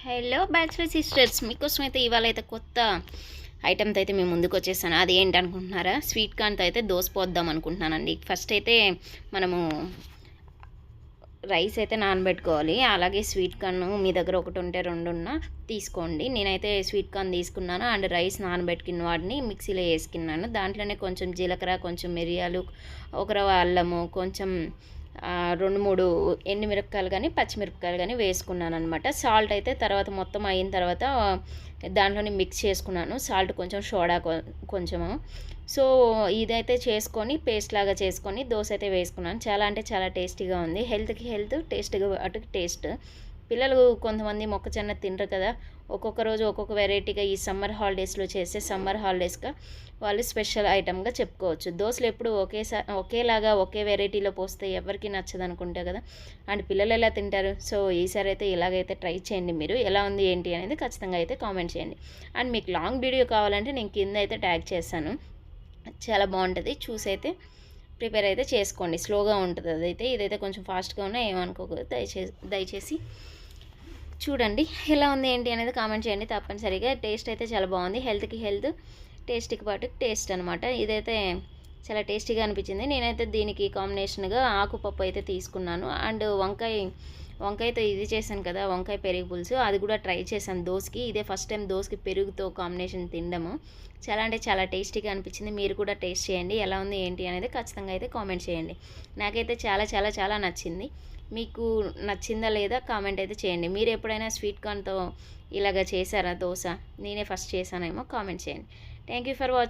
Hello bachelor sisters, మీకోసం అయితే ఇవాళ అయితే కొత్త ఐటమ్తో అయితే మేము ముందుకు వచ్చేసాను. అది ఏంటి అనుకుంటున్నారా? స్వీట్ కార్న్తో అయితే దోశ పోద్దాం అనుకుంటున్నానండి. ఫస్ట్ అయితే మనము రైస్ అయితే నానబెట్టుకోవాలి. అలాగే స్వీట్ కార్న్ మీ దగ్గర ఒకటి ఉంటే రెండున్నా తీసుకోండి. నేనైతే స్వీట్ కార్న్ తీసుకున్నాను అండ్ రైస్ నానబెట్టుకున్న వాడిని మిక్సీలో వేసుకున్నాను. దాంట్లోనే కొంచెం జీలకర్ర, కొంచెం మిరియాలు, ఒక రవ్వ అల్లము, కొంచెం 2-3 ఎండుమిరపకాయలు కానీ పచ్చిమిరపకాయలు కానీ వేసుకున్నాను అనమాట. సాల్ట్ అయితే తర్వాత మొత్తం అయిన తర్వాత దాంట్లోనే మిక్స్ చేసుకున్నాను. సాల్ట్ కొంచెం సోడా కొంచెము. సో ఇదైతే చేసుకొని పేస్ట్ లాగా చేసుకొని దోశ అయితే వేసుకున్నాను. చాలా అంటే చాలా టేస్టీగా ఉంది. హెల్త్కి హెల్త్, టేస్ట్గా అటుకి టేస్ట్. పిల్లలు కొంతమంది మొక్కజొన్న తినరు కదా, ఒక్కొక్క రోజు ఒక్కొక్క వెరైటీగా ఈ సమ్మర్ హాలిడేస్లో చేసే సమ్మర్ హాలిడేస్గా వాళ్ళు స్పెషల్ ఐటమ్గా చెప్పుకోవచ్చు. దోశలు ఎప్పుడు ఒకేలాగా ఒకే వెరైటీలో పోస్తే ఎవరికి నచ్చదు అనుకుంటే కదా, అండ్ పిల్లలు ఎలా తింటారు. సో ఈసారి అయితే ఇలాగైతే ట్రై చేయండి. మీరు ఎలా ఉంది ఏంటి అనేది ఖచ్చితంగా అయితే కామెంట్ చేయండి. అండ్ మీకు లాంగ్ వీడియో కావాలంటే నేను కింద అయితే ట్యాగ్ చేస్తాను. చాలా బాగుంటుంది, చూసి అయితే ప్రిపేర్ అయితే చేసుకోండి. స్లోగా ఉంటుంది అదైతే. ఇదైతే కొంచెం ఫాస్ట్గా ఉన్నా ఏమనుకోకూడదు. దయచేసి చూడండి ఎలా ఉంది ఏంటి అనేది కామెంట్ చేయండి తప్పనిసరిగా. టేస్ట్ అయితే చాలా బాగుంది. హెల్త్కి హెల్త్, టేస్ట్కి పాటు టేస్ట్ అనమాట. ఇదైతే చాలా టేస్టీగా అనిపించింది. నేనైతే దీనికి కాంబినేషన్గా ఆకుపప్పు అయితే తీసుకున్నాను. అండ్ వంకాయతో ఇది చేశాను కదా, వంకాయ పెరుగు పులుసు, అది కూడా ట్రై చేశాను దోశకి. ఇదే ఫస్ట్ టైం దోశకి పెరుగుతో కాంబినేషన్ తినడము. చాలా అంటే చాలా టేస్టీగా అనిపించింది. మీరు కూడా టేస్ట్ చేయండి. ఎలా ఉంది ఏంటి అనేది ఖచ్చితంగా అయితే కామెంట్ చేయండి. నాకైతే చాలా చాలా చాలా నచ్చింది. మీకు నచ్చిందా లేదా కామెంట్ అయితే చేయండి. మీరు ఎప్పుడైనా స్వీట్ కార్న్తో ఇలాగ చేశారా దోశ? నేనే ఫస్ట్ చేశానేమో కామెంట్ చేయండి. Thank you for watching.